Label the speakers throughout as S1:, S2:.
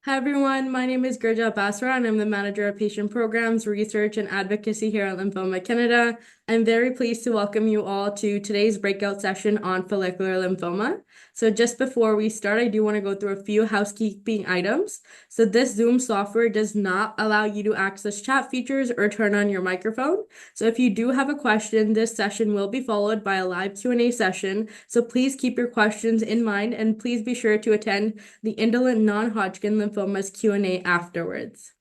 S1: Hi everyone, my name is Gurja Basra and I'm the Manager of Patient Programs, Research and Advocacy here at Lymphoma Canada. I'm very pleased to welcome you all to today's breakout session on follicular lymphoma. So just before we start, I do want to go through a few housekeeping items. So this Zoom software does not allow you to access chat features or turn on your microphone. So if you do have a question, this session will be followed by a live Q&A session. So please keep your questions in mind and please be sure to attend the indolent non-Hodgkin lymphomas Q&A afterwards.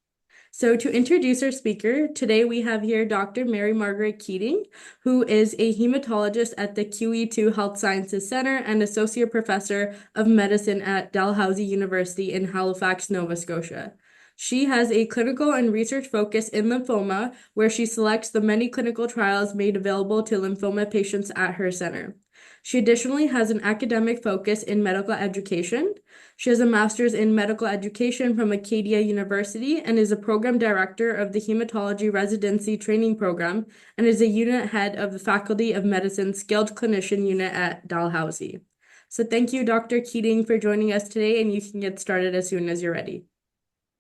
S1: So to introduce our speaker, today we have here Dr. Mary Margaret Keating, who is a hematologist at the QE2 Health Sciences Center and Associate Professor of Medicine at Dalhousie University in Halifax, Nova Scotia. She has a clinical and research focus in lymphoma, where she selects the many clinical trials made available to lymphoma patients at her center. She additionally has an academic focus in medical education. She has a master's in medical education from Acadia University and is a program director of the Hematology Residency Training Program and is a unit head of the Faculty of Medicine Skilled Clinician Unit at Dalhousie. So thank you, Dr. Keating, for joining us today, and you can get started as soon as you're ready.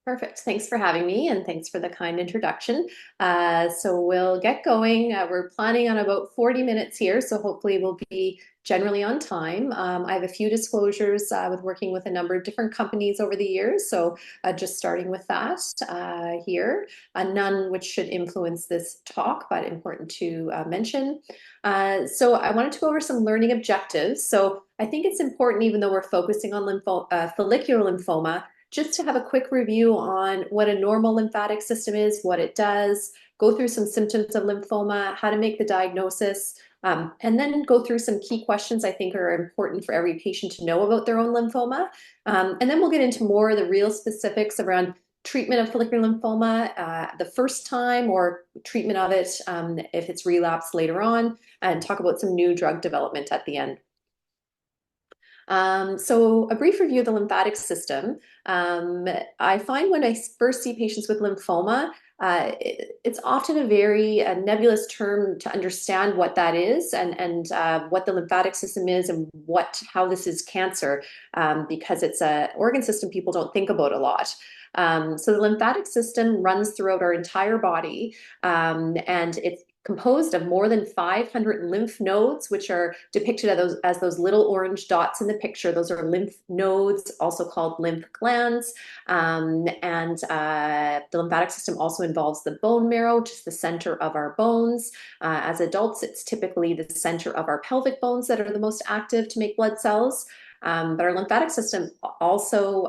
S2: Perfect. Thanks for having me, and thanks for the kind introduction. So we'll get going. We're planning on about 40 minutes here, so hopefully we'll be generally on time. I have a few disclosures with working with a number of different companies over the years, so just starting with that here. None which should influence this talk, but important to mention. So I wanted to go over some learning objectives. So I think it's important, even though we're focusing on follicular lymphoma, just to have a quick review on what a normal lymphatic system is, what it does, go through some symptoms of lymphoma, how to make the diagnosis, and then go through some key questions I think are important for every patient to know about their own lymphoma. And then we'll get into more of the real specifics around treatment of follicular lymphoma the first time, or treatment of it if it's relapsed later on, and talk about some new drug development at the end. So a brief review of the lymphatic system. I find when I first see patients with lymphoma, it's often a very nebulous term to understand what that is, and what the lymphatic system is, and how this is cancer, because it's an organ system people don't think about a lot. So the lymphatic system runs throughout our entire body, and it's composed of more than 500 lymph nodes, which are depicted as those little orange dots in the picture. Those are lymph nodes, also called lymph glands. The lymphatic system also involves the bone marrow, which is the center of our bones. As adults, it's typically the center of our pelvic bones that are the most active to make blood cells. But our lymphatic system also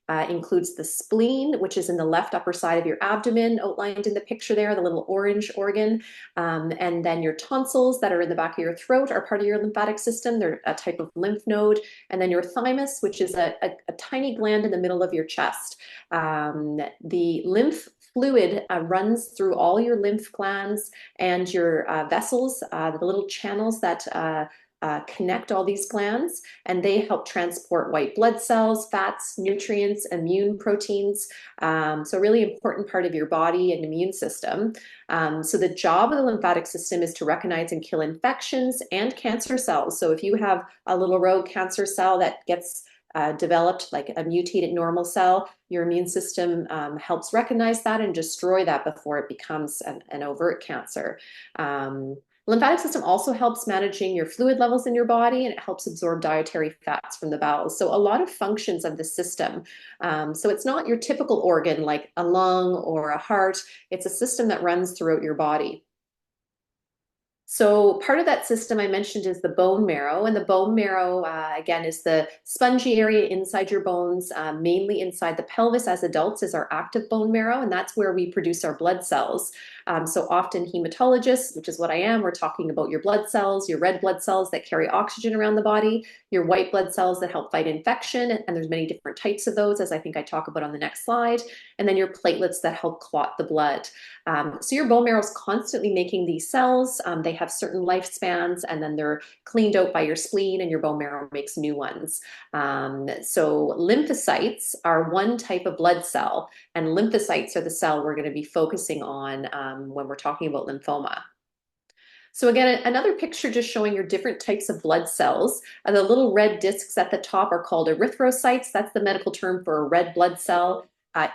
S2: includes the spleen, which is in the left upper side of your abdomen, outlined in the picture there, the little orange organ. And then your tonsils that are in the back of your throat are part of your lymphatic system. They're a type of lymph node. And then your thymus, which is a tiny gland in the middle of your chest. The lymph fluid runs through all your lymph glands and your vessels, the little channels that connect all these glands, and they help transport white blood cells, fats, nutrients, immune proteins. So a really important part of your body and immune system. So the job of the lymphatic system is to recognize and kill infections and cancer cells. So if you have a little rogue cancer cell that gets developed like a mutated normal cell, your immune system helps recognize that and destroy that before it becomes an overt cancer. Lymphatic system also helps managing your fluid levels in your body, and it helps absorb dietary fats from the bowels. So a lot of functions of the system. So it's not your typical organ like a lung or a heart. It's a system that runs throughout your body. So part of that system I mentioned is the bone marrow, and the bone marrow, again, is the spongy area inside your bones, mainly inside the pelvis. As adults is our active bone marrow, and that's where we produce our blood cells. So often hematologists, which is what I am, we're talking about your blood cells, your red blood cells that carry oxygen around the body, your white blood cells that help fight infection, and there's many different types of those, as I think I talk about on the next slide, and then your platelets that help clot the blood. So your bone marrow is constantly making these cells. They have certain lifespans, and then they're cleaned out by your spleen, and your bone marrow makes new ones. So lymphocytes are one type of blood cell, and lymphocytes are the cell we're going to be focusing on when we're talking about lymphoma. So again, another picture just showing your different types of blood cells. The little red discs at the top are called erythrocytes. That's the medical term for a red blood cell.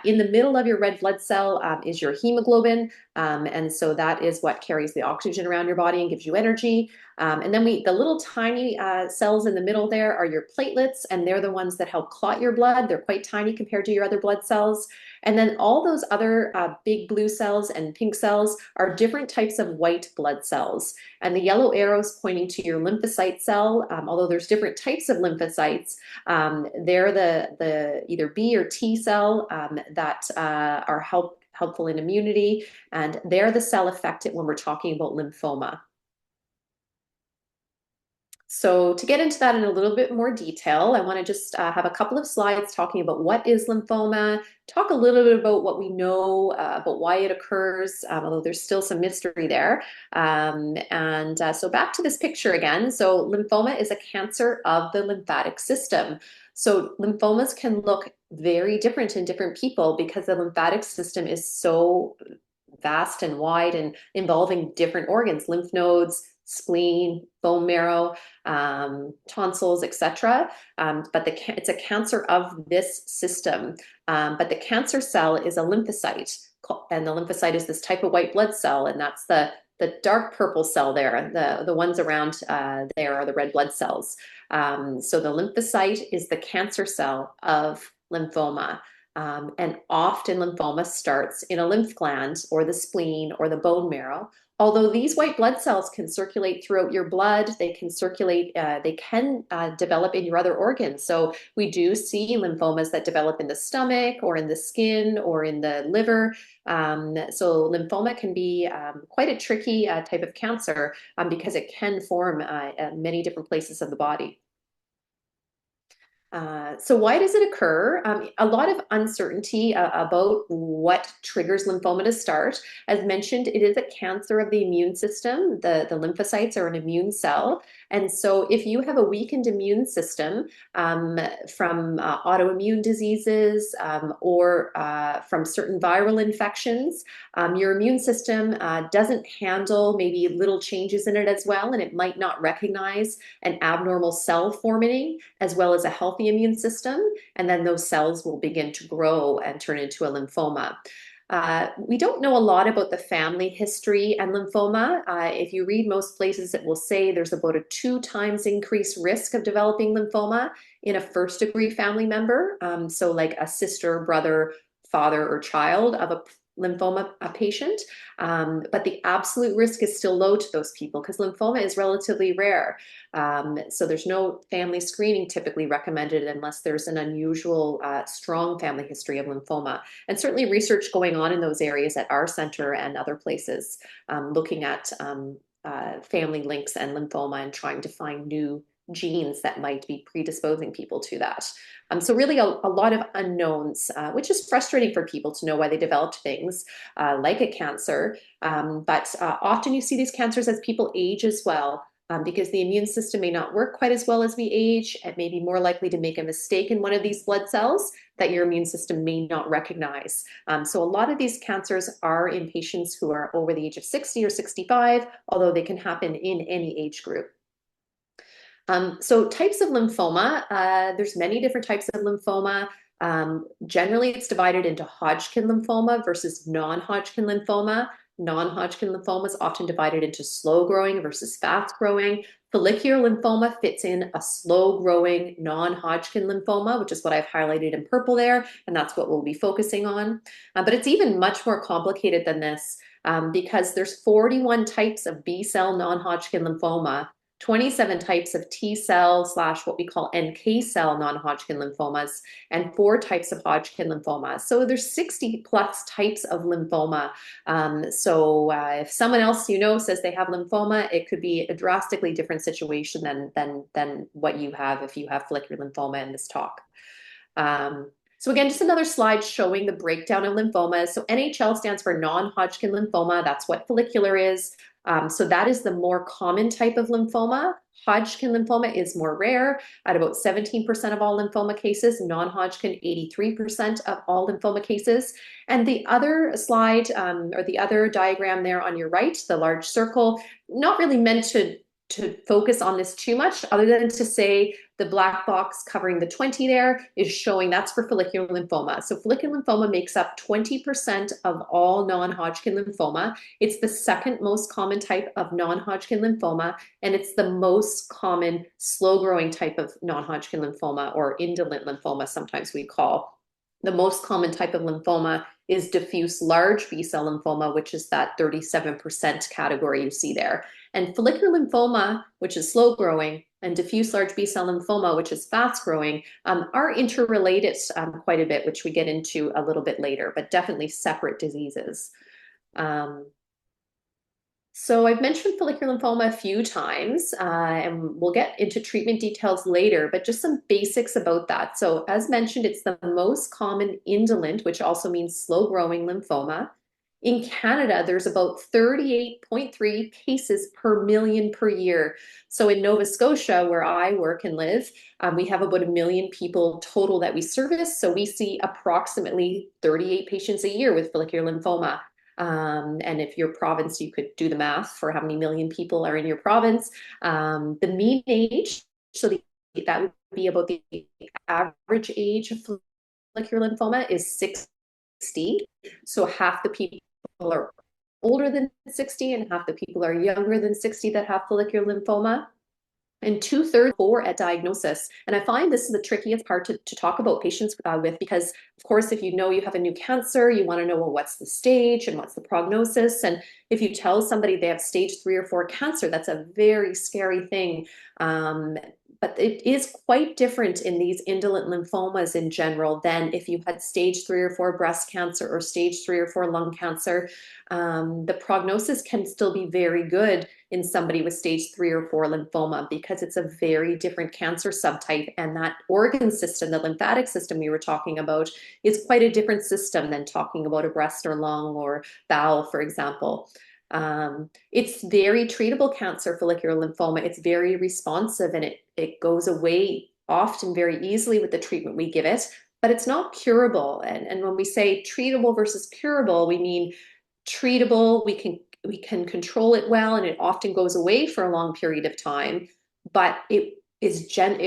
S2: In the middle of your red blood cell is your hemoglobin, and so that is what carries the oxygen around your body and gives you energy. And then the little tiny cells in the middle there are your platelets, and they're the ones that help clot your blood. They're quite tiny compared to your other blood cells. And then all those other big blue cells and pink cells are different types of white blood cells. And the yellow arrows pointing to your lymphocyte cell, although there's different types of lymphocytes, they're the either B or T cell that are helpful in immunity, and they're the cell affected when we're talking about lymphoma. So to get into that in a little bit more detail, I want to just have a couple of slides talking about what is lymphoma, talk a little bit about what we know about why it occurs, although there's still some mystery there. So back to this picture again. So lymphoma is a cancer of the lymphatic system. So lymphomas can look very different in different people because the lymphatic system is so vast and wide and involving different organs, lymph nodes, spleen, bone marrow, tonsils, etc. But it's a cancer of this system. But the cancer cell is a lymphocyte, and the lymphocyte is this type of white blood cell, and that's the dark purple cell there. The ones around there are the red blood cells. So the lymphocyte is the cancer cell of lymphoma. And often lymphoma starts in a lymph gland or the spleen or the bone marrow. Although these white blood cells can circulate throughout your blood, they can circulate, they can develop in your other organs. So we do see lymphomas that develop in the stomach or in the skin or in the liver. So lymphoma can be quite a tricky type of cancer because it can form many different places of the body. So why does it occur? A lot of uncertainty about what triggers lymphoma to start. As mentioned, it is a cancer of the immune system. The lymphocytes are an immune cell. And so if you have a weakened immune system from autoimmune diseases or from certain viral infections, your immune system doesn't handle maybe little changes in it as well, and it might not recognize an abnormal cell forming as well as a healthy immune system, and then those cells will begin to grow and turn into a lymphoma. We don't know a lot about the family history and lymphoma. If you read most places, it will say there's about a 2 times increased risk of developing lymphoma in a first-degree family member. So like a sister, brother, father, or child of a lymphoma patient. But the absolute risk is still low to those people because lymphoma is relatively rare. So there's no family screening typically recommended unless there's an unusual, strong family history of lymphoma. And certainly research going on in those areas at our center and other places, looking at family links and lymphoma and trying to find new genes that might be predisposing people to that. So really a lot of unknowns, which is frustrating for people to know why they developed things like a cancer. But often you see these cancers as people age as well. Because the immune system may not work quite as well as we age. It may be more likely to make a mistake in one of these blood cells that your immune system may not recognize. So a lot of these cancers are in patients who are over the age of 60 or 65, although they can happen in any age group. So types of lymphoma, there's many different types of lymphoma. Generally, it's divided into Hodgkin lymphoma versus non-Hodgkin lymphoma. Non-Hodgkin lymphoma is often divided into slow-growing versus fast-growing. Follicular lymphoma fits in a slow-growing non-Hodgkin lymphoma, which is what I've highlighted in purple there, and that's what we'll be focusing on. But it's even much more complicated than this because there's 41 types of B-cell non-Hodgkin lymphoma, 27 types of T cell / what we call NK cell non-Hodgkin lymphomas, and 4 types of Hodgkin lymphoma. So there's 60 plus types of lymphoma. If someone else you know says they have lymphoma, it could be a drastically different situation than what you have if you have follicular lymphoma in this talk. So again, just another slide showing the breakdown of lymphomas. So NHL stands for non-Hodgkin lymphoma. That's what follicular is. So that is the more common type of lymphoma. Hodgkin lymphoma is more rare at about 17% of all lymphoma cases, non-Hodgkin 83% of all lymphoma cases. And the other slide or the other diagram there on your right, the large circle, not really meant to focus on this too much, other than to say the black box covering the 20 there is showing that's for follicular lymphoma. So follicular lymphoma makes up 20% of all non-Hodgkin lymphoma. It's the second most common type of non-Hodgkin lymphoma, and it's the most common slow-growing type of non-Hodgkin lymphoma, or indolent lymphoma, sometimes we call. The most common type of lymphoma is diffuse large B-cell lymphoma, which is that 37% category you see there. And follicular lymphoma, which is slow growing, and diffuse large B-cell lymphoma, which is fast growing, are interrelated quite a bit, which we get into a little bit later, but definitely separate diseases. So I've mentioned follicular lymphoma a few times, and we'll get into treatment details later, but just some basics about that. So as mentioned, it's the most common indolent, which also means slow-growing lymphoma. In Canada, there's about 38.3 cases per million per year. So in Nova Scotia, where I work and live, we have about 1 million people total that we service. So we see approximately 38 patients a year with follicular lymphoma. And if your province, you could do the math for how many million people are in your province. The mean age, so that would be about the average age of follicular lymphoma is 60. So half the people are older than 60 and half the people are younger than 60 that have follicular lymphoma. And 2/3 poor at diagnosis. And I find this is the trickiest part to talk about patients with, because of course, if you know you have a new cancer, you want to know, well, what's the stage and what's the prognosis? And if you tell somebody they have stage 3 or 4 cancer, that's a very scary thing. But it is quite different in these indolent lymphomas in general than if you had stage 3 or 4 breast cancer or stage 3 or 4 lung cancer. The prognosis can still be very good in somebody with stage 3 or 4 lymphoma, because it's a very different cancer subtype, and that organ system, the lymphatic system we were talking about, is quite a different system than talking about a breast or lung or bowel, for example. It's very treatable cancer, follicular lymphoma. It's very responsive, and it goes away often very easily with the treatment we give it, but it's not curable. And when we say treatable versus curable, we mean treatable, we can control it well, and it often goes away for a long period of time, but it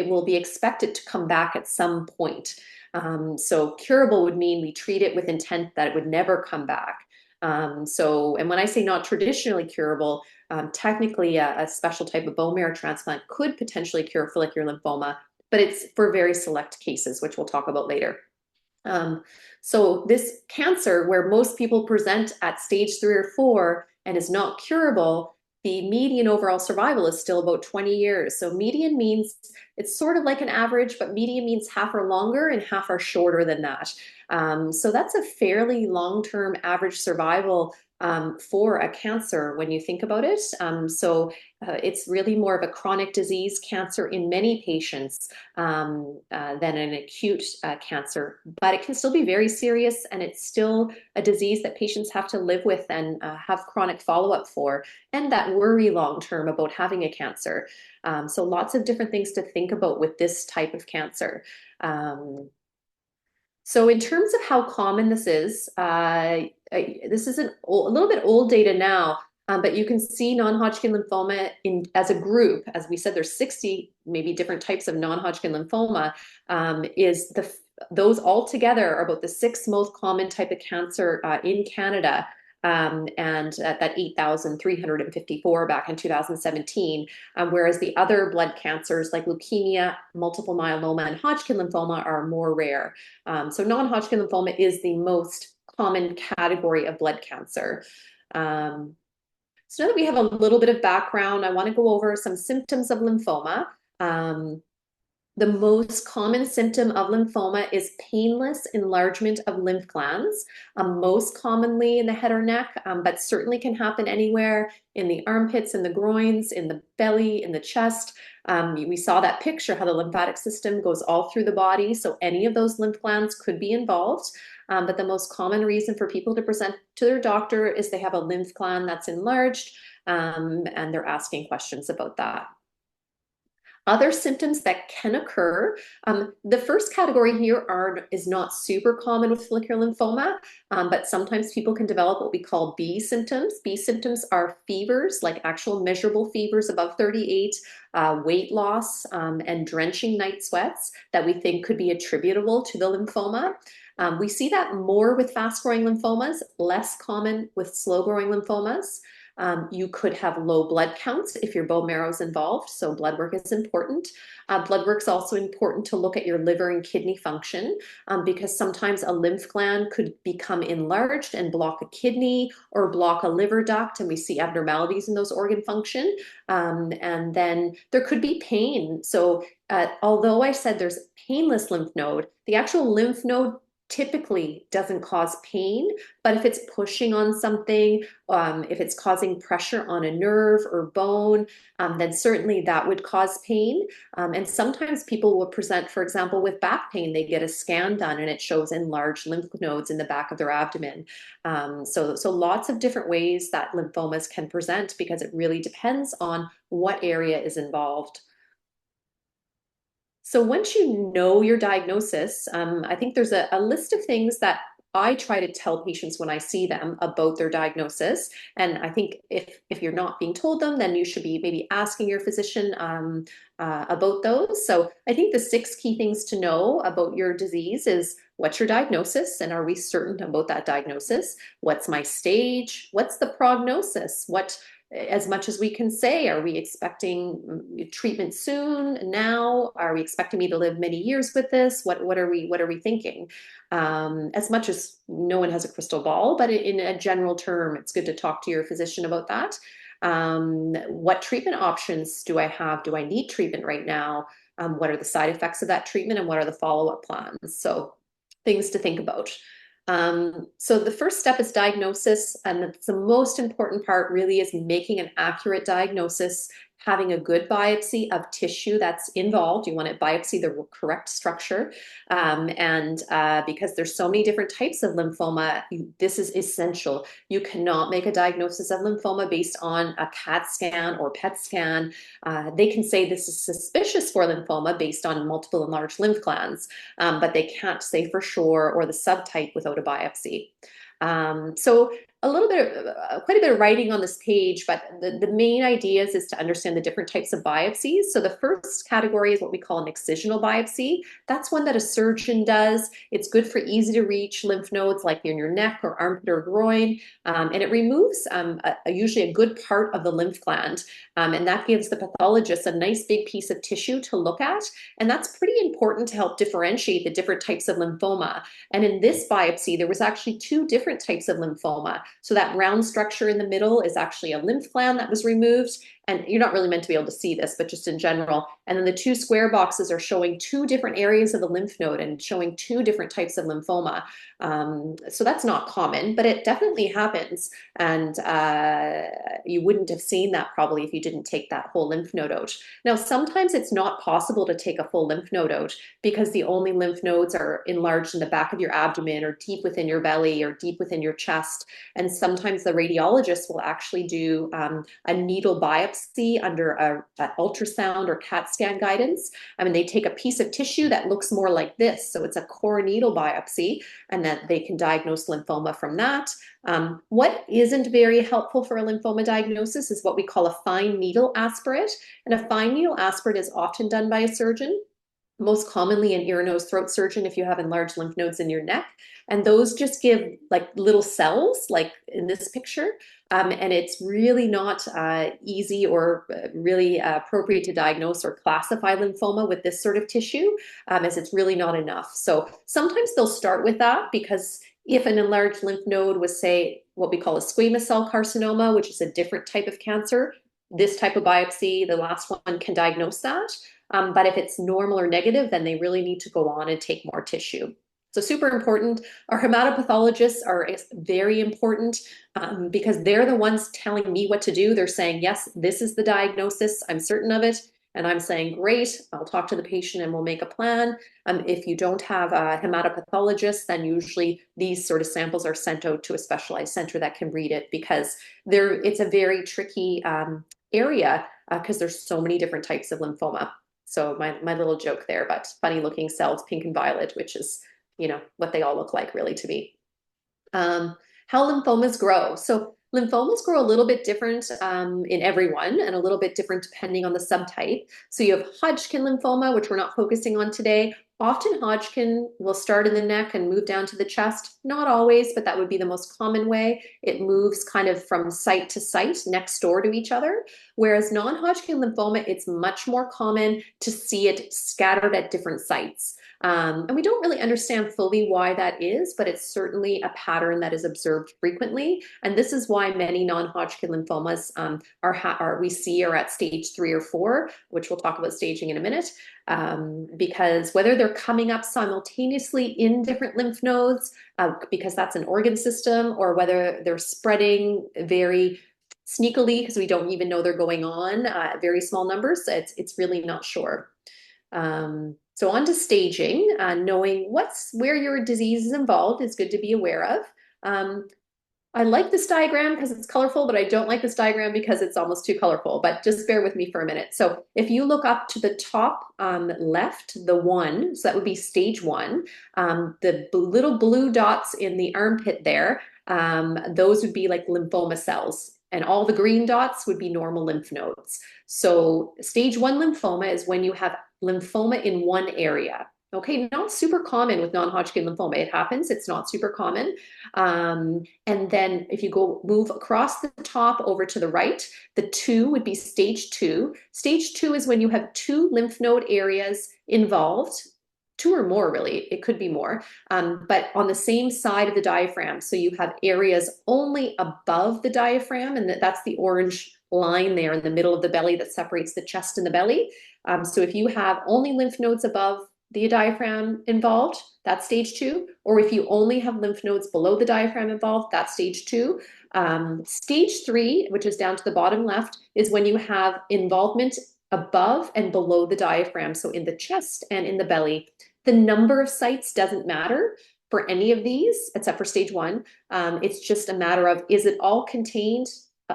S2: will be expected to come back at some point. So curable would mean we treat it with intent that it would never come back. And when I say not traditionally curable, technically a special type of bone marrow transplant could potentially cure follicular lymphoma, but it's for very select cases, which we'll talk about later. So this cancer, where most people present at stage 3 or 4 and is not curable, the median overall survival is still about 20 years. So median means it's sort of like an average, but median means half are longer and half are shorter than that. So that's a fairly long-term average survival for a cancer when you think about it. It's really more of a chronic disease cancer in many patients than an acute cancer, but it can still be very serious, and it's still a disease that patients have to live with and have chronic follow-up for, and that worry long-term about having a cancer. So lots of different things to think about with this type of cancer. So in terms of how common this is a little bit old data now, but you can see non-Hodgkin lymphoma as a group. As we said, there's 60 maybe different types of non-Hodgkin lymphoma. Those all together are about the 6th most common type of cancer in Canada. And that 8,354 back in 2017, whereas the other blood cancers like leukemia, multiple myeloma, and Hodgkin lymphoma are more rare. So non-Hodgkin lymphoma is the most common category of blood cancer. So now that we have a little bit of background, I want to go over some symptoms of lymphoma. The most common symptom of lymphoma is painless enlargement of lymph glands, most commonly in the head or neck, but certainly can happen anywhere in the armpits, in the groins, in the belly, in the chest. We saw that picture, how the lymphatic system goes all through the body, so any of those lymph glands could be involved. But the most common reason for people to present to their doctor is they have a lymph gland that's enlarged, and they're asking questions about that. Other symptoms that can occur, the first category here is not super common with follicular lymphoma, but sometimes people can develop what we call B symptoms. B symptoms are fevers, like actual measurable fevers above 38, weight loss, and drenching night sweats that we think could be attributable to the lymphoma. We see that more with fast-growing lymphomas, less common with slow-growing lymphomas. You could have low blood counts if your bone marrow is involved, so blood work is important. Blood work is also important to look at your liver and kidney function, because sometimes a lymph gland could become enlarged and block a kidney or block a liver duct, and we see abnormalities in those organ function. And then there could be pain. So although I said there's painless lymph node, the actual lymph node typically doesn't cause pain, but if it's pushing on something, if it's causing pressure on a nerve or bone, then certainly that would cause pain. And sometimes people will present, for example, with back pain. They get a scan done and it shows enlarged lymph nodes in the back of their abdomen. So lots of different ways that lymphomas can present because it really depends on what area is involved. So once you know your diagnosis, I think there's a list of things that I try to tell patients when I see them about their diagnosis. And I think if you're not being told them, then you should be maybe asking your physician about those. So I think the 6 key things to know about your disease is: what's your diagnosis, and are we certain about that diagnosis? What's my stage? What's the prognosis? As much as we can say, are we expecting treatment soon, now? Are we expecting me to live many years with this? What are we thinking? As much as no one has a crystal ball, but in a general term, it's good to talk to your physician about that. What treatment options do I have? Do I need treatment right now? What are the side effects of that treatment, and what are the follow-up plans? So things to think about. So the first step is diagnosis, and it's the most important part really is making an accurate diagnosis, having a good biopsy of tissue that's involved. You want to biopsy the correct structure. Because there's so many different types of lymphoma, this is essential. You cannot make a diagnosis of lymphoma based on a CAT scan or PET scan. They can say this is suspicious for lymphoma based on multiple enlarged lymph glands, but they can't say for sure, or the subtype, without a biopsy. So a little bit of, quite a bit of writing on this page, but the main ideas is to understand the different types of biopsies. So the first category is what we call an excisional biopsy. That's one that a surgeon does. It's good for easy to reach lymph nodes like in your neck or armpit or groin. And it removes usually a good part of the lymph gland. And that gives the pathologist a nice big piece of tissue to look at. And that's pretty important to help differentiate the different types of lymphoma. And in this biopsy, there was actually 2 different types of lymphoma. So that round structure in the middle is actually a lymph gland that was removed. And you're not really meant to be able to see this, but just in general. And then the 2 square boxes are showing 2 different areas of the lymph node and showing 2 different types of lymphoma. So that's not common, but it definitely happens. And you wouldn't have seen that probably if you didn't take that whole lymph node out. Now, sometimes it's not possible to take a full lymph node out because the only lymph nodes are enlarged in the back of your abdomen or deep within your belly or deep within your chest. And sometimes the radiologist will actually do a needle biopsy under an ultrasound or CAT scan guidance. I mean, they take a piece of tissue that looks more like this. So it's a core needle biopsy, and that they can diagnose lymphoma from that. What isn't very helpful for a lymphoma diagnosis is what we call a fine needle aspirate. And a fine needle aspirate is often done by a surgeon, most commonly an ear, nose, throat surgeon if you have enlarged lymph nodes in your neck. And those just give like little cells, like in this picture. And it's really not easy or really appropriate to diagnose or classify lymphoma with this sort of tissue, as it's really not enough. So sometimes they'll start with that because if an enlarged lymph node was, say, what we call a squamous cell carcinoma, which is a different type of cancer, this type of biopsy, the last one, can diagnose that. But if it's normal or negative, then they really need to go on and take more tissue. So super important. Our hematopathologists are very important because they're the ones telling me what to do. They're saying, yes, this is the diagnosis. I'm certain of it. And I'm saying, great, I'll talk to the patient and we'll make a plan. If you don't have a hematopathologist, then usually these sort of samples are sent out to a specialized center that can read it because it's a very tricky area because there's so many different types of lymphoma. So my little joke there, but funny looking cells, pink and violet, which is, what they all look like really to me. How lymphomas grow. So lymphomas grow a little bit different in everyone and a little bit different depending on the subtype. So you have Hodgkin lymphoma, which we're not focusing on today. Often Hodgkin will start in the neck and move down to the chest. Not always, but that would be the most common way. It moves kind of from site to site next door to each other. Whereas non-Hodgkin lymphoma, it's much more common to see it scattered at different sites. And we don't really understand fully why that is, but it's certainly a pattern that is observed frequently. And this is why many non-Hodgkin lymphomas we see are at stage 3 or 4, which we'll talk about staging in a minute. Because whether they're coming up simultaneously in different lymph nodes, because that's an organ system, or whether they're spreading very sneakily because we don't even know they're going on very small numbers, it's really not sure. So on to staging, knowing where your disease is involved is good to be aware of. I like this diagram because it's colorful, but I don't like this diagram because it's almost too colorful, but just bear with me for a minute. So if you look up to the top left, the 1, so that would be stage 1, the little blue dots in the armpit there, those would be like lymphoma cells. And all the green dots would be normal lymph nodes. So stage 1 lymphoma is when you have lymphoma in one area. Okay, not super common with non-Hodgkin lymphoma. It happens, it's not super common. And then if you move across the top over to the right, the 2 would be stage 2. Stage 2 is when you have 2 lymph node areas involved, 2 or more really, it could be more, but on the same side of the diaphragm. So you have areas only above the diaphragm, and that's the orange line there in the middle of the belly that separates the chest and the belly. So if you have only lymph nodes above the diaphragm involved, that's stage 2. Or if you only have lymph nodes below the diaphragm involved, that's stage 2. Stage 3, which is down to the bottom left, is when you have involvement above and below the diaphragm, so in the chest and in the belly. The number of sites doesn't matter for any of these, except for stage 1. It's just a matter of, is it all contained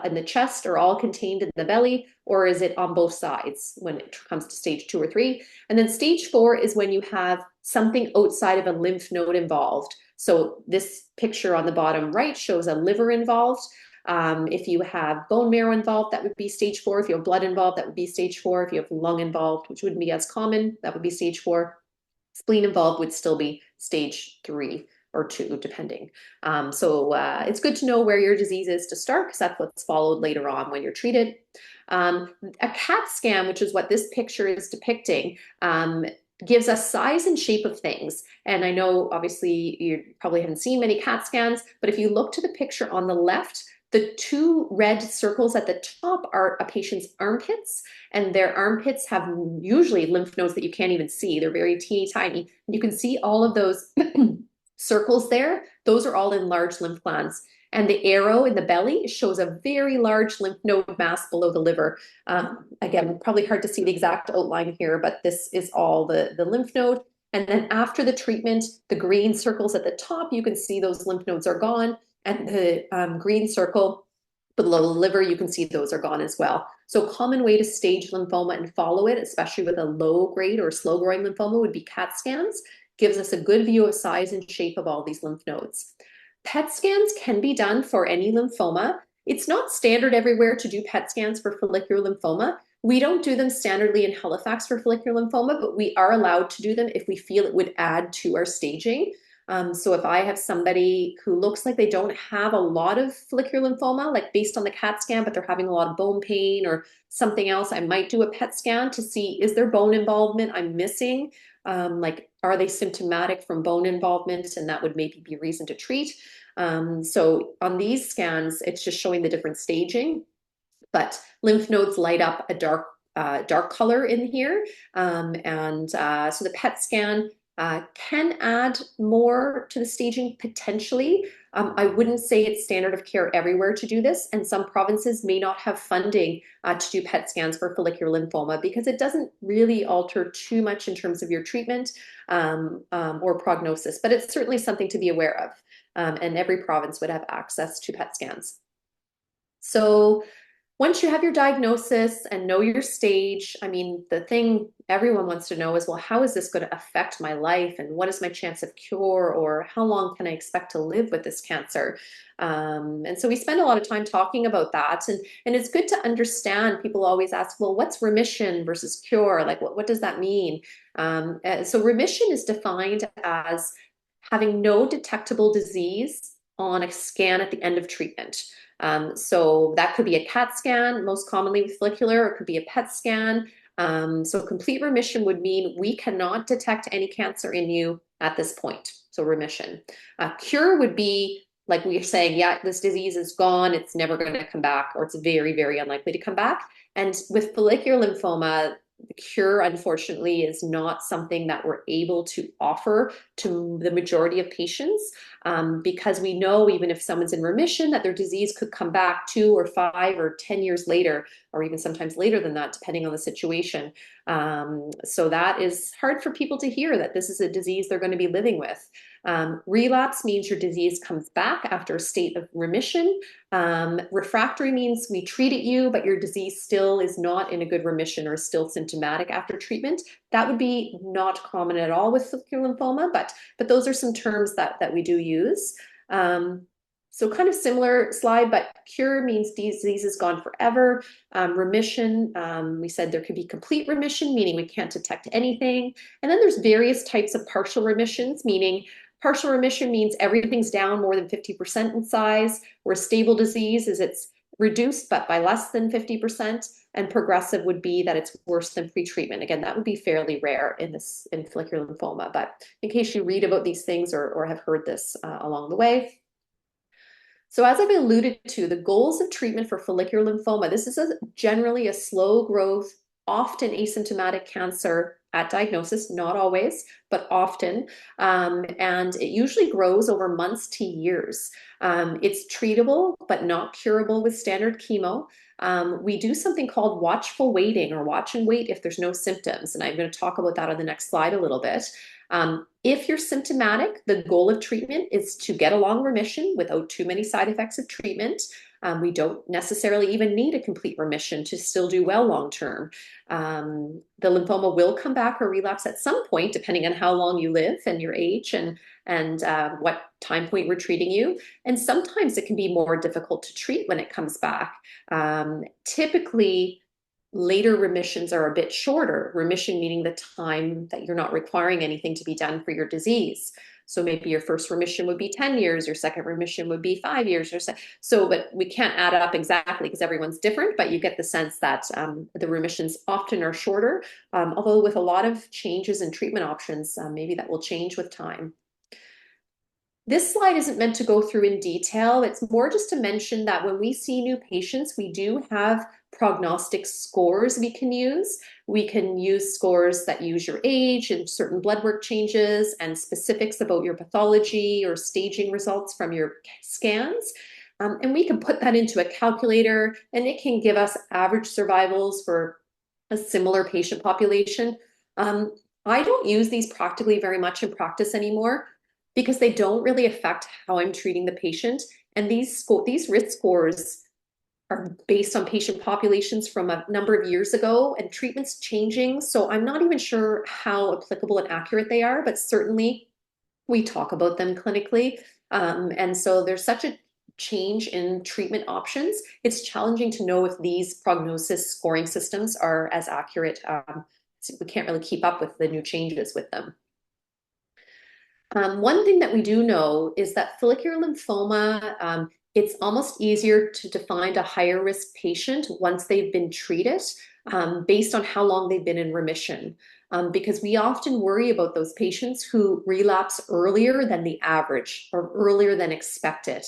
S2: in the chest or all contained in the belly, or is it on both sides when it comes to stage 2 or 3? And then stage 4 is when you have something outside of a lymph node involved. So this picture on the bottom right shows a liver involved. If you have bone marrow involved, that would be stage 4. If you have blood involved, that would be stage 4. If you have lung involved, which wouldn't be as common, that would be stage 4. Spleen involved would still be stage 3 or 2, depending. So it's good to know where your disease is to start, because that's what's followed later on when you're treated. A CAT scan, which is what this picture is depicting, gives us size and shape of things. And I know obviously you probably haven't seen many CAT scans, but if you look to the picture on the left, the 2 red circles at the top are a patient's armpits, and their armpits have usually lymph nodes that you can't even see. They're very teeny tiny. You can see all of those circles there. Those are all enlarged lymph glands. And the arrow in the belly shows a very large lymph node mass below the liver. Again, probably hard to see the exact outline here, but this is all the lymph node. And then after the treatment, the green circles at the top, you can see those lymph nodes are gone. And the green circle below the liver, you can see those are gone as well. So a common way to stage lymphoma and follow it, especially with a low grade or slow growing lymphoma, would be CAT scans. Gives us a good view of size and shape of all these lymph nodes. PET scans can be done for any lymphoma. It's not standard everywhere to do PET scans for follicular lymphoma. We don't do them standardly in Halifax for follicular lymphoma, but we are allowed to do them if we feel it would add to our staging. So if I have somebody who looks like they don't have a lot of follicular lymphoma, like based on the CAT scan, but they're having a lot of bone pain or something else, I might do a PET scan to see, is there bone involvement I'm missing? Like, are they symptomatic from bone involvement? And that would maybe be a reason to treat. So on these scans, it's just showing the different staging, but lymph nodes light up a dark color in here. So the PET scan can add more to the staging potentially. I wouldn't say it's standard of care everywhere to do this, and some provinces may not have funding to do PET scans for follicular lymphoma because it doesn't really alter too much in terms of your treatment or prognosis, but it's certainly something to be aware of, and every province would have access to PET scans. So Once you have your diagnosis and know your stage, I mean, the thing everyone wants to know is, well, how is this going to affect my life? And what is my chance of cure? Or how long can I expect to live with this cancer? And so we spend a lot of time talking about that. And it's good to understand. People always ask, well, what's remission versus cure? Like, what does that mean? So remission is defined as having no detectable disease on a scan at the end of treatment. So that could be a CAT scan, most commonly with follicular, or it could be a PET scan. So complete remission would mean we cannot detect any cancer in you at this point. So remission. Cure would be like we are saying, yeah, this disease is gone. It's never going to come back, or it's very, very unlikely to come back. And with follicular lymphoma, the cure, unfortunately, is not something that we're able to offer to the majority of patients, because we know even if someone's in remission that their disease could come back 2 or 5 or 10 years later, or even sometimes later than that, depending on the situation. So that is hard for people to hear, that this is a disease they're going to be living with. Relapse means your disease comes back after a state of remission. Refractory means we treated you, but your disease still is not in a good remission or still symptomatic after treatment. That would be not common at all with follicular lymphoma, but those are some terms that we do use. So kind of similar slide, but cure means disease is gone forever. Remission, we said there could be complete remission, meaning we can't detect anything. And then there's various types of partial remissions, meaning partial remission means everything's down more than 50% in size, where stable disease is it's reduced, but by less than 50%. And progressive would be that it's worse than pretreatment. Again, that would be fairly rare in follicular lymphoma, but in case you read about these things or have heard this along the way. So as I've alluded to, the goals of treatment for follicular lymphoma, this is generally a slow growth, often asymptomatic cancer at diagnosis, not always, but often. And it usually grows over months to years. It's treatable, but not curable with standard chemo. We do something called watchful waiting, or watch and wait if there's no symptoms. And I'm going to talk about that on the next slide a little bit. If you're symptomatic, the goal of treatment is to get a long remission without too many side effects of treatment. We don't necessarily even need a complete remission to still do well long term. The lymphoma will come back or relapse at some point, depending on how long you live and your age and what time point we're treating you. And sometimes it can be more difficult to treat when it comes back. Typically, later remissions are a bit shorter. Remission meaning the time that you're not requiring anything to be done for your disease. So maybe your first remission would be 10 years, your second remission would be 5 years or so. But we can't add up exactly because everyone's different, but you get the sense that the remissions often are shorter, although with a lot of changes in treatment options, maybe that will change with time. This slide isn't meant to go through in detail. It's more just to mention that when we see new patients, we do have prognostic scores we can use. We can use scores that use your age and certain blood work changes and specifics about your pathology or staging results from your scans. And we can put that into a calculator, and it can give us average survivals for a similar patient population. I don't use these practically very much in practice anymore, because they don't really affect how I'm treating the patient. And these risk scores are based on patient populations from a number of years ago, and treatment's changing. So I'm not even sure how applicable and accurate they are, but certainly we talk about them clinically. And so there's such a change in treatment options. It's challenging to know if these prognosis scoring systems are as accurate. So we can't really keep up with the new changes with them. One thing that we do know is that follicular lymphoma, it's almost easier to find a higher risk patient once they've been treated, based on how long they've been in remission. Because we often worry about those patients who relapse earlier than the average or earlier than expected,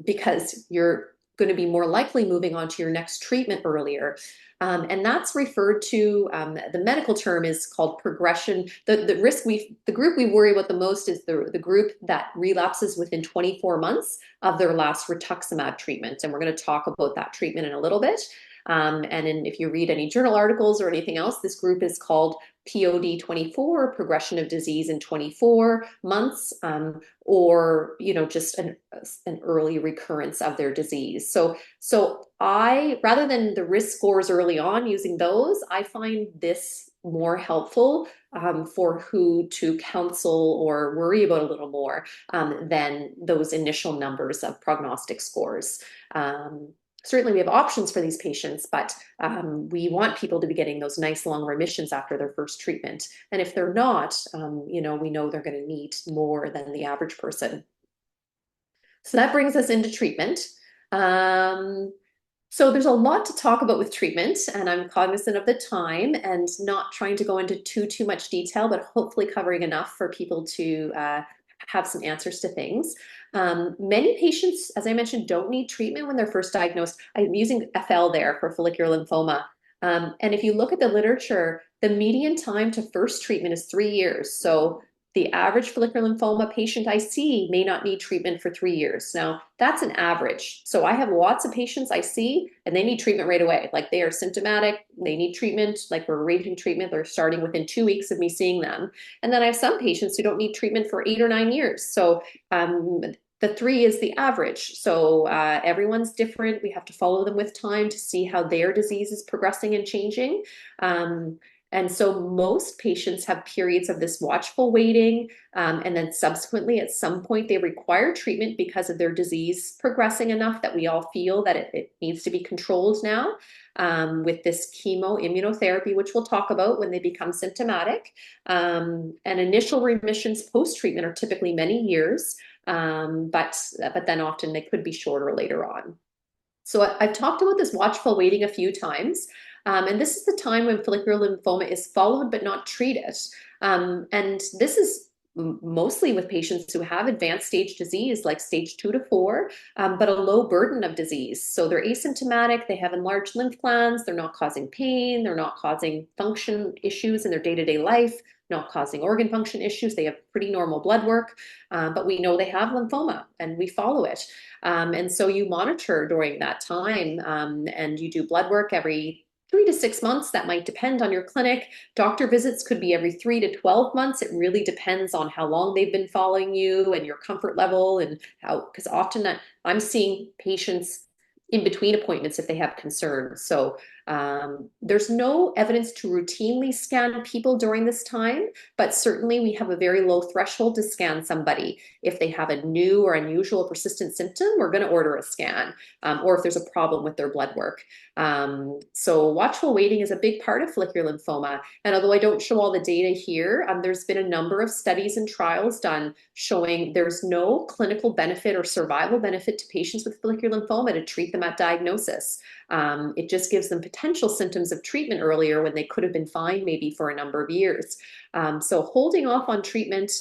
S2: because you're going to be more likely moving on to your next treatment earlier. And that's referred to, the medical term is called progression. The group we worry about the most is the group that relapses within 24 months of their last rituximab treatment. And we're going to talk about that treatment in a little bit. If you read any journal articles or anything else, this group is called POD 24, progression of disease in 24 months, or just an early recurrence of their disease. So I, rather than the risk scores early on using those, I find this more helpful for who to counsel or worry about a little more than those initial numbers of prognostic scores. Certainly we have options for these patients, but we want people to be getting those nice long remissions after their first treatment. And if they're not, we know they're going to need more than the average person. So that brings us into treatment. So there's a lot to talk about with treatment, and I'm cognizant of the time and not trying to go into too much detail, but hopefully covering enough for people to have some answers to things. Many patients, as I mentioned, don't need treatment when they're first diagnosed. I'm using FL there for follicular lymphoma. And if you look at the literature, the median time to first treatment is 3 years. So the average follicular lymphoma patient I see may not need treatment for 3 years. Now, that's an average. So I have lots of patients I see, and they need treatment right away. Like they are symptomatic, they need treatment, like we're arranging treatment, they're starting within 2 weeks of me seeing them. And then I have some patients who don't need treatment for 8 or 9 years. So the 3 is the average. So everyone's different. We have to follow them with time to see how their disease is progressing and changing. And so most patients have periods of this watchful waiting, and then subsequently at some point they require treatment because of their disease progressing enough that we all feel that it needs to be controlled now with this chemo immunotherapy, which we'll talk about when they become symptomatic. And initial remissions post-treatment are typically many years, but then often they could be shorter later on. So I've talked about this watchful waiting a few times. And this is the time when follicular lymphoma is followed but not treated. And this is mostly with patients who have advanced stage disease, like stage 2 to 4, but a low burden of disease. So they're asymptomatic, they have enlarged lymph glands, they're not causing pain, they're not causing function issues in their day-to-day life, not causing organ function issues. They have pretty normal blood work, but we know they have lymphoma and we follow it. And so you monitor during that time, and you do blood work every 3 to 6 months. That might depend on your clinic. Doctor visits could be every 3 to 12 months. It really depends on how long they've been following you and your comfort level, and how, because often I'm seeing patients in between appointments if they have concerns. So there's no evidence to routinely scan people during this time, but certainly we have a very low threshold to scan somebody. If they have a new or unusual persistent symptom, we're going to order a scan, or if there's a problem with their blood work. So watchful waiting is a big part of follicular lymphoma. And although I don't show all the data here, there's been a number of studies and trials done showing there's no clinical benefit or survival benefit to patients with follicular lymphoma to treat them at diagnosis. It just gives them potential symptoms of treatment earlier when they could have been fine maybe for a number of years. So holding off on treatment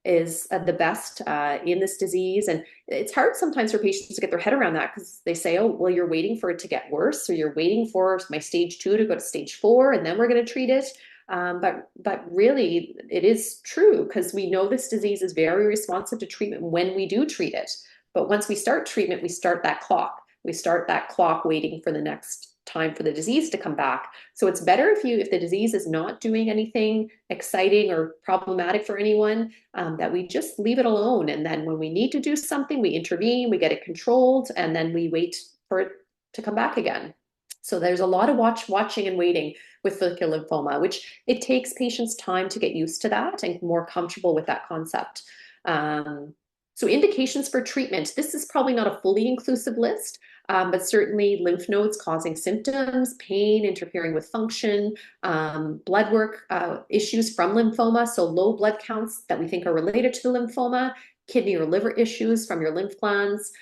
S2: is the best in this disease. And it's hard sometimes for patients to get their head around that, because they say, oh, well, you're waiting for it to get worse, or you're waiting for my stage 2 to go to stage 4, and then we're going to treat it. But really, it is true, because we know this disease is very responsive to treatment when we do treat it. But once we start treatment, we start that clock. We start that clock waiting for the next time for the disease to come back. So it's better if the disease is not doing anything exciting or problematic for anyone, that we just leave it alone. And then when we need to do something, we intervene, we get it controlled, and then we wait for it to come back again. So there's a lot of watching and waiting with follicular lymphoma, which it takes patients time to get used to that and more comfortable with that concept. So indications for treatment. This is probably not a fully inclusive list, but certainly lymph nodes causing symptoms, pain, interfering with function, blood work issues from lymphoma, so low blood counts that we think are related to the lymphoma, kidney or liver issues from your lymph glands,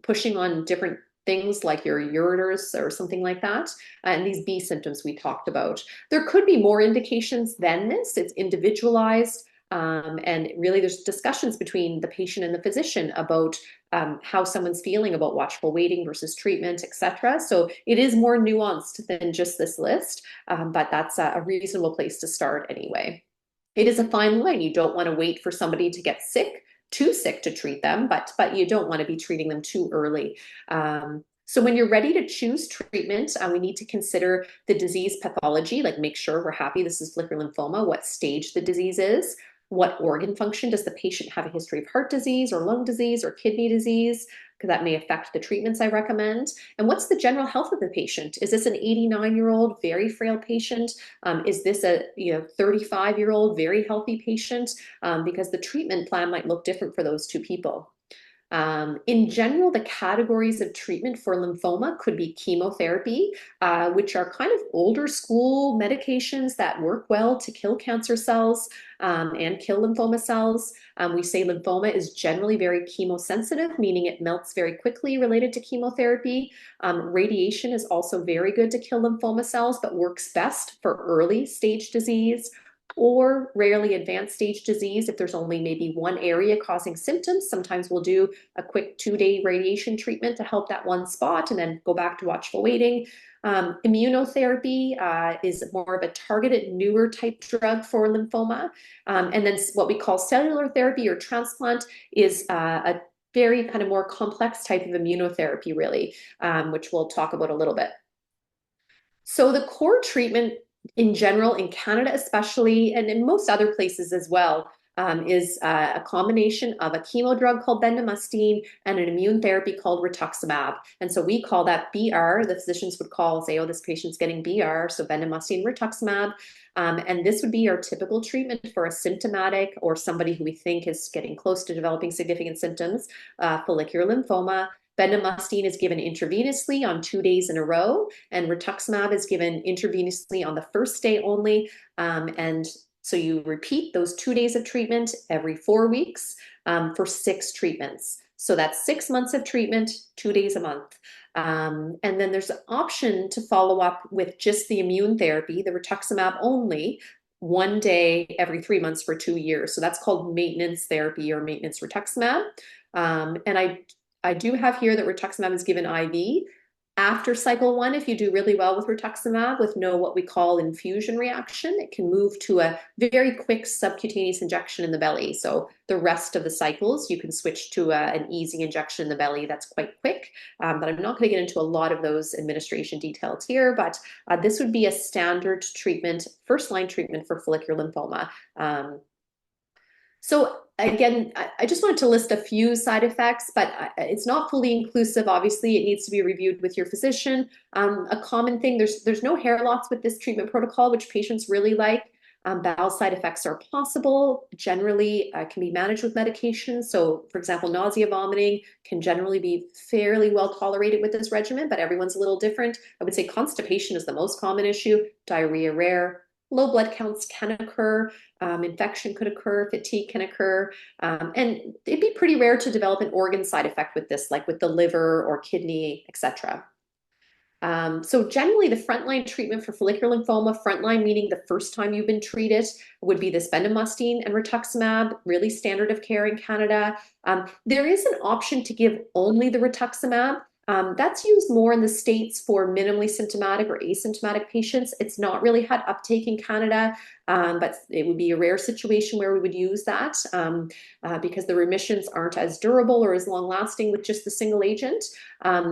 S2: pushing on different things like your ureters or something like that, and these B symptoms we talked about. There could be more indications than this. It's individualized. And really there's discussions between the patient and the physician about how someone's feeling about watchful waiting versus treatment, etc. So it is more nuanced than just this list, but that's a reasonable place to start anyway. It is a fine line. You don't want to wait for somebody to get sick, too sick to treat them, but you don't want to be treating them too early. So when you're ready to choose treatment, we need to consider the disease pathology, like make sure we're happy this is follicular lymphoma, what stage the disease is, what organ function. Does the patient have a history of heart disease or lung disease or kidney disease? Because that may affect the treatments I recommend. And what's the general health of the patient? Is this an 89-year-old, very frail patient? Is this a 35-year-old, very healthy patient? Because the treatment plan might look different for those two people. In general, the categories of treatment for lymphoma could be chemotherapy, which are kind of older school medications that work well to kill cancer cells and kill lymphoma cells. We say lymphoma is generally very chemosensitive, meaning it melts very quickly related to chemotherapy. Radiation is also very good to kill lymphoma cells, but works best for early stage disease or rarely advanced stage disease. If there's only maybe one area causing symptoms, sometimes we'll do a quick 2-day radiation treatment to help that one spot and then go back to watchful waiting. Immunotherapy is more of a targeted, newer type drug for lymphoma. And then what we call cellular therapy or transplant is a very kind of more complex type of immunotherapy, really, which we'll talk about a little bit. So the core treatment in general, in Canada especially, and in most other places as well, is a combination of a chemo drug called bendamustine and an immune therapy called rituximab. And so we call that BR. The physicians would say, oh, this patient's getting BR, so bendamustine rituximab. And this would be our typical treatment for a symptomatic or somebody who we think is getting close to developing significant symptoms, follicular lymphoma. Bendamustine is given intravenously on 2 days in a row, and rituximab is given intravenously on the first day only. And so you repeat those 2 days of treatment every 4 weeks for 6 treatments. So that's 6 months of treatment, 2 days a month. And then there's an option to follow up with just the immune therapy, the rituximab only, 1 day every 3 months for 2 years. So that's called maintenance therapy or maintenance rituximab. And I do have here that rituximab is given IV. After cycle 1, if you do really well with rituximab with no what we call infusion reaction, it can move to a very quick subcutaneous injection in the belly. So the rest of the cycles, you can switch to an easy injection in the belly that's quite quick. But I'm not going to get into a lot of those administration details here, but this would be a standard treatment, first-line treatment for follicular lymphoma. So again, I just wanted to list a few side effects, but it's not fully inclusive. Obviously, it needs to be reviewed with your physician. A common thing, there's no hair loss with this treatment protocol, which patients really like. Bowel side effects are possible, generally can be managed with medication. So for example, nausea, vomiting can generally be fairly well tolerated with this regimen, but everyone's a little different. I would say constipation is the most common issue, diarrhea rare. Low blood counts can occur, infection could occur, fatigue can occur, and it'd be pretty rare to develop an organ side effect with this, like with the liver or kidney, etc. So generally the frontline treatment for follicular lymphoma, frontline meaning the first time you've been treated, would be this bendamustine and rituximab, really standard of care in Canada. There is an option to give only the rituximab. That's used more in the States for minimally symptomatic or asymptomatic patients. It's not really had uptake in Canada, but it would be a rare situation where we would use that because the remissions aren't as durable or as long lasting with just the single agent.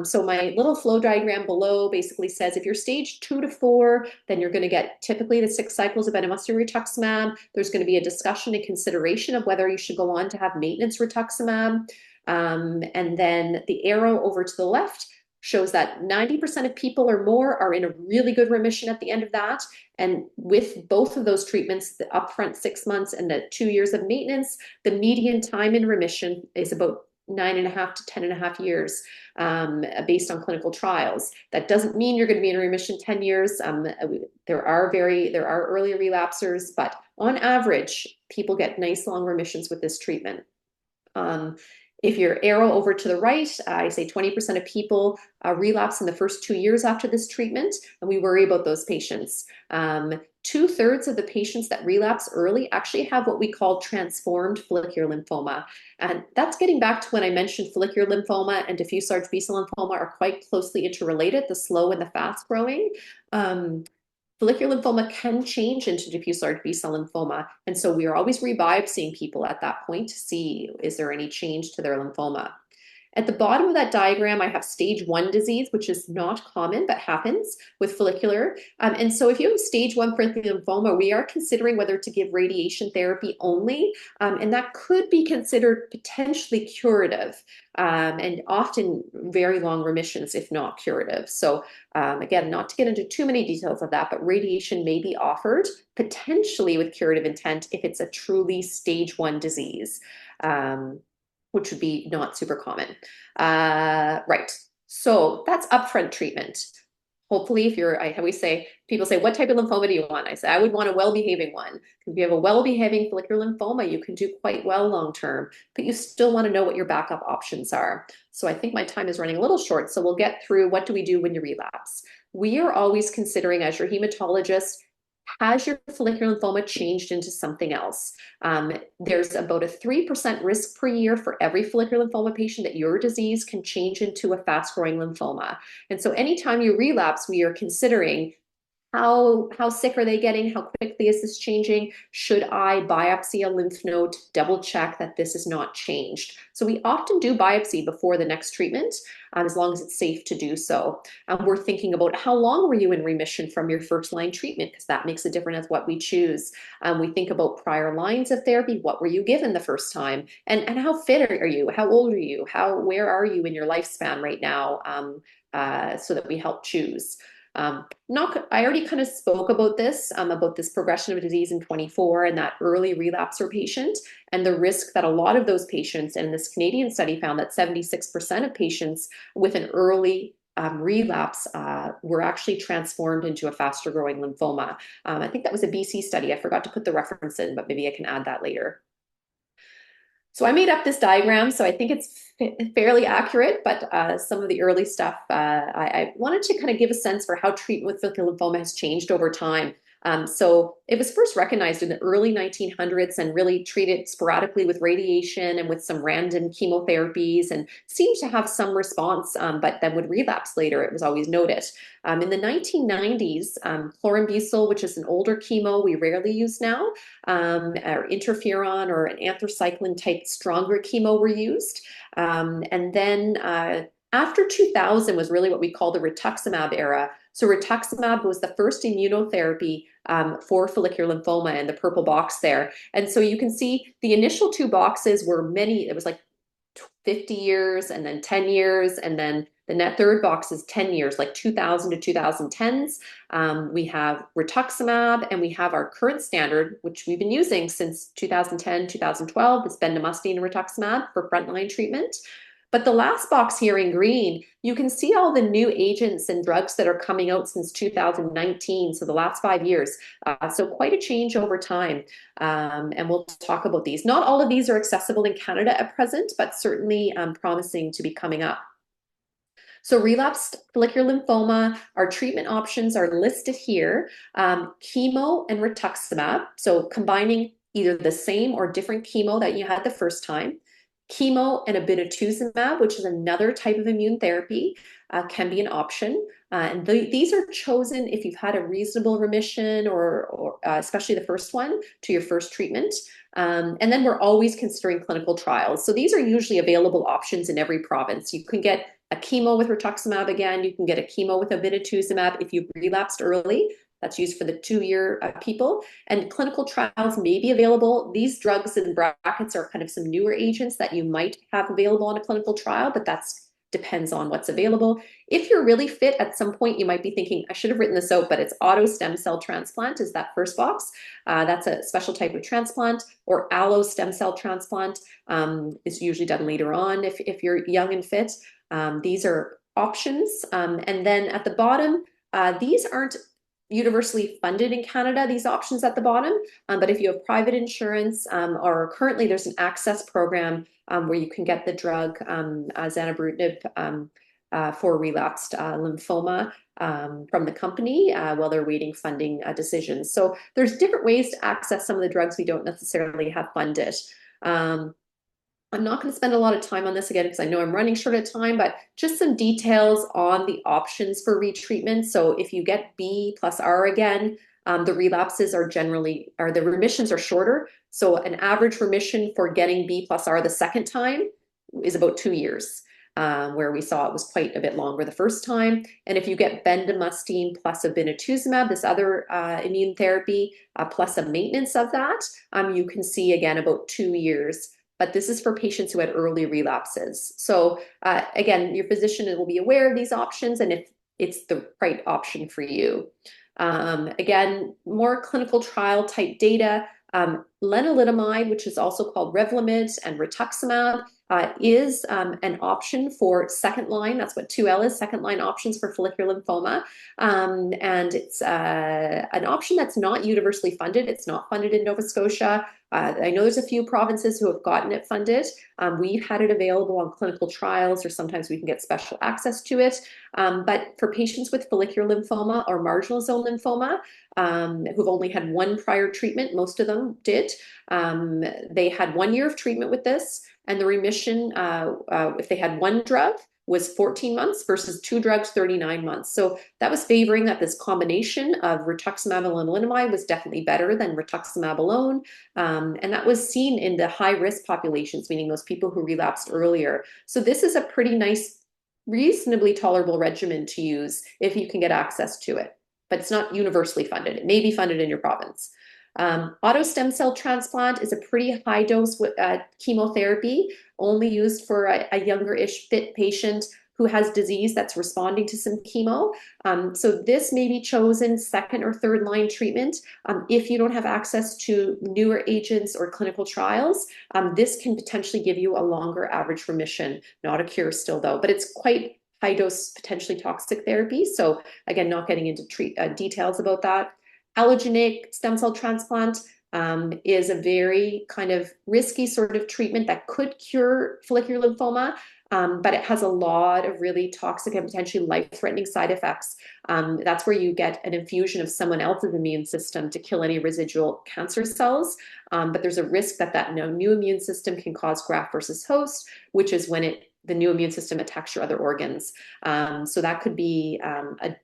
S2: So my little flow diagram below basically says if you're stage 2 to 4, then you're going to get typically the 6 cycles of bendamustine rituximab. There's going to be a discussion and consideration of whether you should go on to have maintenance rituximab. And then the arrow over to the left shows that 90% of people or more are in a really good remission at the end of that. And with both of those treatments, the upfront 6 months and the 2 years of maintenance, the median time in remission is about 9.5 to 10.5 years based on clinical trials. That doesn't mean you're going to be in remission 10 years. There are early relapsers, but on average, people get nice long remissions with this treatment. If your arrow over to the right, I say 20% of people relapse in the first 2 years after this treatment, and we worry about those patients. 2/3 of the patients that relapse early actually have what we call transformed follicular lymphoma. And that's getting back to when I mentioned follicular lymphoma and diffuse large B-cell lymphoma are quite closely interrelated, the slow and the fast growing. Follicular lymphoma can change into diffuse large B-cell lymphoma. And so we are always rebiopsying people at that point to see, is there any change to their lymphoma? At the bottom of that diagram, I have stage 1 disease, which is not common, but happens with follicular. And so if you have stage 1 follicular lymphoma, we are considering whether to give radiation therapy only, and that could be considered potentially curative, and often very long remissions, if not curative. So again, not to get into too many details of that, but radiation may be offered potentially with curative intent if it's a truly stage 1 disease. Which would be not super common. Right. So that's upfront treatment. Hopefully, if you're, I always say, people say, what type of lymphoma do you want? I say, I would want a well-behaving one. If you have a well-behaving follicular lymphoma, you can do quite well long-term, but you still want to know what your backup options are. So I think my time is running a little short, so we'll get through what do we do when you relapse. We are always considering, as your hematologist, has your follicular lymphoma changed into something else? There's about a 3% risk per year for every follicular lymphoma patient that your disease can change into a fast-growing lymphoma. And so anytime you relapse, we are considering how sick are they getting? How quickly is this changing? Should I biopsy a lymph node, double check that this is not changed? So we often do biopsy before the next treatment, as long as it's safe to do so. We're thinking about how long were you in remission from your first line treatment, because that makes a difference as what we choose. We think about prior lines of therapy. What were you given the first time? And how fit are you? How old are you? Where are you in your lifespan right now? So that we help choose. I already kind of spoke about this progression of disease in 24 and that early relapser patient and the risk that a lot of those patients, and this Canadian study found that 76% of patients with an early relapse were actually transformed into a faster growing lymphoma. I think that was a BC study. I forgot to put the reference in, but maybe I can add that later. So I made up this diagram, so I think it's fairly accurate, but some of the early stuff, I wanted to kind of give a sense for how treatment with follicular lymphoma has changed over time. So it was first recognized in the early 1900s and really treated sporadically with radiation and with some random chemotherapies and seemed to have some response, but then would relapse later. It was always noted. In the 1990s, chlorambucil, which is an older chemo we rarely use now, or interferon or an anthracycline type stronger chemo were used. And then after 2000 was really what we call the rituximab era. So rituximab was the first immunotherapy for follicular lymphoma in the purple box there. And so you can see the initial two boxes were it was like 50 years and then 10 years. And then the third box is 10 years, like 2000 to 2010s. We have rituximab and we have our current standard, which we've been using since 2010, 2012, is bendamustine and rituximab for frontline treatment. But the last box here in green, you can see all the new agents and drugs that are coming out since 2019, so the last 5 years. So quite a change over time, and we'll talk about these. Not all of these are accessible in Canada at present, but certainly promising to be coming up. So relapsed follicular lymphoma, our treatment options are listed here. Chemo and rituximab, so combining either the same or different chemo that you had the first time. Chemo and obinutuzumab, which is another type of immune therapy, can be an option. And these are chosen if you've had a reasonable remission or especially the first one to your first treatment. And then we're always considering clinical trials. So these are usually available options in every province. You can get a chemo with rituximab again. You can get a chemo with obinutuzumab if you've relapsed early. That's used for the 2-year people. And clinical trials may be available. These drugs in brackets are kind of some newer agents that you might have available on a clinical trial, but that depends on what's available. If you're really fit, at some point you might be thinking, I should have written this out, but it's auto stem cell transplant is that first box. That's a special type of transplant, or allo stem cell transplant is usually done later on if you're young and fit. These are options. And then at the bottom, these aren't universally funded in Canada, these options at the bottom. But if you have private insurance, or currently there's an access program where you can get the drug zanubrutinib for relapsed lymphoma from the company while they're waiting funding decisions. So there's different ways to access some of the drugs we don't necessarily have funded. I'm not going to spend a lot of time on this again because I know I'm running short of time, but just some details on the options for retreatment. So if you get B plus R again, the relapses are the remissions are shorter. So an average remission for getting B plus R the second time is about 2 years. where we saw it was quite a bit longer the first time. And if you get bendamustine plus obinutuzumab, this other immune therapy, plus a maintenance of that, you can see again about 2 years. But this is for patients who had early relapses. So again, your physician will be aware of these options and if it's the right option for you. Again, more clinical trial type data. Lenalidomide, which is also called Revlimid, and rituximab is an option for second line. That's what 2L is, second line options for follicular lymphoma. And it's an option that's not universally funded. It's not funded in Nova Scotia. I know there's a few provinces who have gotten it funded. We've had it available on clinical trials, or sometimes we can get special access to it. But for patients with follicular lymphoma or marginal zone lymphoma, who've only had one prior treatment, most of them did, they had 1 year of treatment with this, and the remission, if they had one drug, was 14 months versus 2 drugs, 39 months. So that was favoring that this combination of rituximab and lenalidomide was definitely better than rituximab alone. And that was seen in the high-risk populations, meaning those people who relapsed earlier. So this is a pretty nice, reasonably tolerable regimen to use if you can get access to it. But it's not universally funded. It may be funded in your province. Auto stem cell transplant is a pretty high dose chemotherapy, only used for a younger-ish fit patient who has disease that's responding to some chemo. So this may be chosen second or third line treatment. If you don't have access to newer agents or clinical trials, this can potentially give you a longer average remission, not a cure still though, but it's quite high dose, potentially toxic therapy. So again, not getting into details about that. Allogeneic stem cell transplant is a very kind of risky sort of treatment that could cure follicular lymphoma, but it has a lot of really toxic and potentially life-threatening side effects. That's where you get an infusion of someone else's immune system to kill any residual cancer cells. But there's a risk that that new immune system can cause graft versus host, which is when the new immune system attacks your other organs. So that could be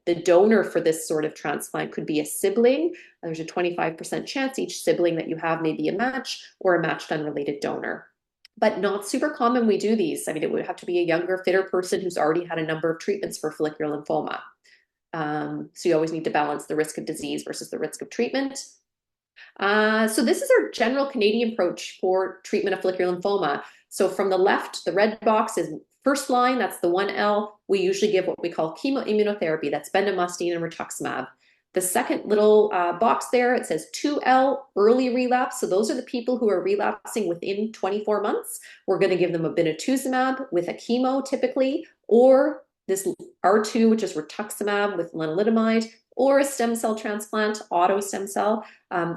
S2: the donor for this sort of transplant could be a sibling. There's a 25% chance each sibling that you have may be a match or a matched unrelated donor. But not super common we do these. I mean, it would have to be a younger, fitter person who's already had a number of treatments for follicular lymphoma. So you always need to balance the risk of disease versus the risk of treatment. So this is our general Canadian approach for treatment of follicular lymphoma. So from the left, the red box is first line, that's the 1L. We usually give what we call chemoimmunotherapy, that's bendamustine and rituximab. The second little box there, it says 2L, early relapse. So those are the people who are relapsing within 24 months. We're going to give them obinutuzumab with a chemo typically, or this R2, which is rituximab with lenalidomide, or a stem cell transplant, auto stem cell,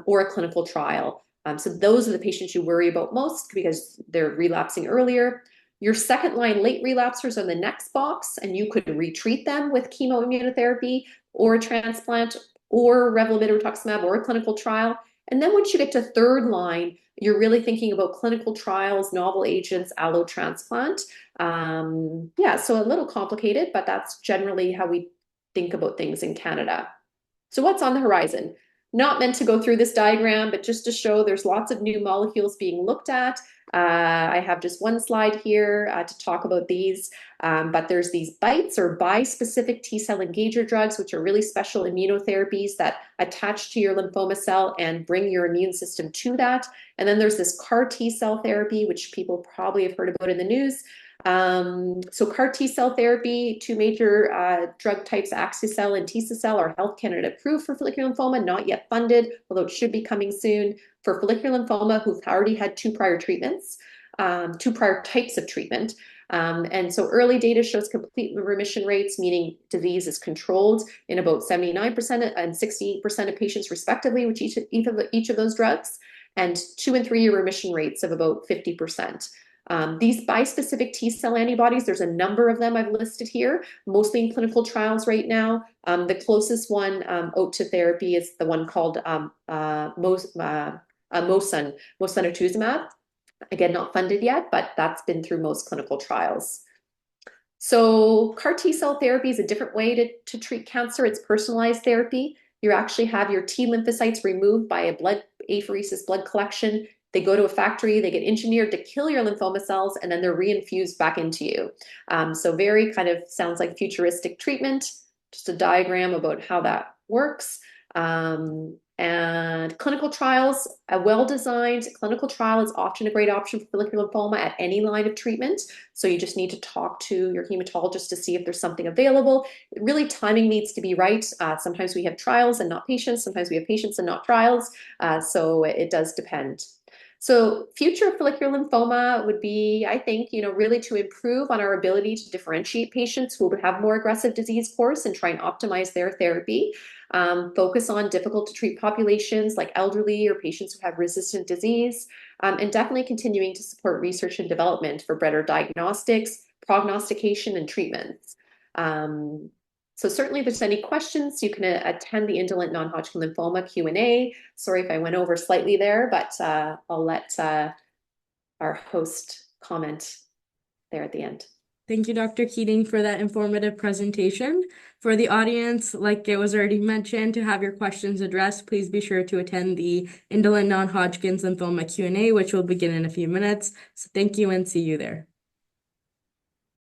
S2: or a clinical trial. So those are the patients you worry about most because they're relapsing earlier. Your second line late relapsers are in the next box, and you could retreat them with chemoimmunotherapy or a transplant or Revlimid or rituximab or a clinical trial. And then once you get to third line, you're really thinking about clinical trials, novel agents, allo transplant. Yeah, so a little complicated, but that's generally how we think about things in Canada. So what's on the horizon? Not meant to go through this diagram, but just to show there's lots of new molecules being looked at. I have just one slide here to talk about these, but there's these BiTEs or bispecific T-cell engager drugs, which are really special immunotherapies that attach to your lymphoma cell and bring your immune system to that. And then there's this CAR T-cell therapy, which people probably have heard about in the news. So CAR T-cell therapy, 2 major drug types, axi-cell and T-cell, are Health Canada approved for follicular lymphoma, not yet funded, although it should be coming soon. For follicular lymphoma who've already had 2 prior treatments, 2 prior types of treatment. And so early data shows complete remission rates, meaning disease is controlled in about 79% and 68% of patients respectively with each of those drugs, and 2 and 3 year remission rates of about 50%. These bispecific T-cell antibodies, there's a number of them I've listed here, mostly in clinical trials right now. The closest one out to therapy is the one called mosunetuzumab. Again, not funded yet, but that's been through most clinical trials. So CAR T-cell therapy is a different way to treat cancer. It's personalized therapy. You actually have your T lymphocytes removed by a blood apheresis blood collection They go to a factory, they get engineered to kill your lymphoma cells, and then they're reinfused back into you. So very kind of sounds like futuristic treatment, just a diagram about how that works. And clinical trials, a well-designed clinical trial is often a great option for follicular lymphoma at any line of treatment. So you just need to talk to your hematologist to see if there's something available. Really, timing needs to be right. Sometimes we have trials and not patients. Sometimes we have patients and not trials. So it does depend. So future follicular lymphoma would be, I think, really to improve on our ability to differentiate patients who would have more aggressive disease course and try and optimize their therapy. Focus on difficult to treat populations like elderly or patients who have resistant disease, and definitely continuing to support research and development for better diagnostics, prognostication, and treatments. So certainly if there's any questions, you can attend the indolent non-Hodgkin lymphoma Q&A. Sorry if I went over slightly there, but I'll let our host comment there at the end.
S1: Thank you, Dr. Keating, for that informative presentation. For the audience, like it was already mentioned, to have your questions addressed, please be sure to attend the indolent non-Hodgkin's lymphoma Q&A, which will begin in a few minutes. So thank you and see you there.